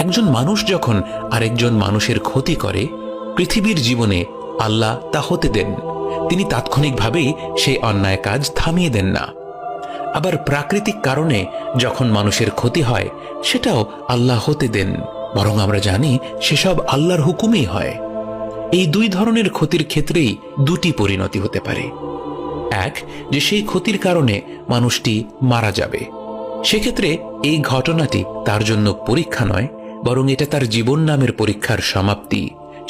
একজন মানুষ যখন আরেকজন মানুষের ক্ষতি করে, পৃথিবীর জীবনে আল্লাহ তা হতে দেন। তিনি তাৎক্ষণিকভাবেই সেই অন্যায় কাজ থামিয়ে দেন না। আবার প্রাকৃতিক কারণে যখন মানুষের ক্ষতি হয়, সেটাও আল্লাহ হতে দেন, বরং আমরা জানি সেসব আল্লাহর হুকুমেই হয়। এই দুই ধরনের ক্ষতির ক্ষেত্রেই দুটি পরিণতি হতে পারে। এক, যে সেই ক্ষতির কারণে মানুষটি মারা যাবে। সেক্ষেত্রে এই ঘটনাটি তার জন্য পরীক্ষা নয়, বরং এটা তার জীবন নামের পরীক্ষার সমাপ্তি।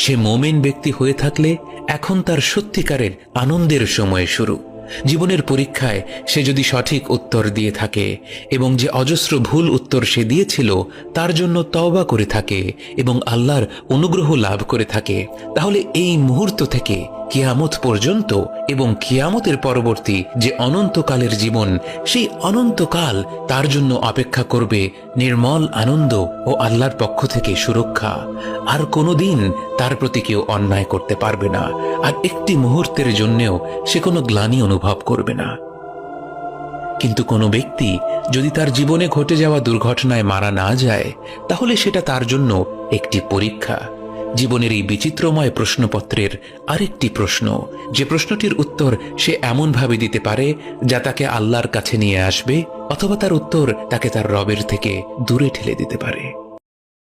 সে মুমিন ব্যক্তি হয়ে থাকলে এখন তার সত্যিকারের আনন্দের সময় শুরু। জীবনের পরীক্ষায় সে যদি সঠিক উত্তর দিয়ে থাকে এবং যে অজস্র ভুল উত্তর সে দিয়েছিল তার জন্য তওবা করে থাকে এবং আল্লাহর অনুগ্রহ লাভ করে থাকে, তাহলে এই মুহূর্ত থেকে কিয়ামত পর্যন্ত এবং কিয়ামতের পরবর্তী যে অনন্তকালের জীবন, সেই অনন্তকাল তার জন্য অপেক্ষা করবে নির্মল আনন্দ ও আল্লাহর পক্ষ থেকে সুরক্ষা। আর কোনোদিন তার প্রতি কেউ অন্যায় করতে পারবে না, আর একটি মুহূর্তের জন্যেও সে কোনো গ্লানি অনুভব করবে না। কিন্তু কোনো ব্যক্তি যদি তার জীবনে ঘটে যাওয়া দুর্ঘটনায় মারা না যায়, তাহলে সেটা তার জন্য একটি পরীক্ষা। জীবনের এই বিচিত্রময় প্রশ্নপত্রের আরেকটি প্রশ্ন, যে প্রশ্নটির উত্তর সে এমনভাবে দিতে পারে যা তাকে আল্লাহর কাছে নিয়ে আসবে, অথবা তার উত্তর তাকে তার রবের থেকে দূরে ঠেলে দিতে পারে।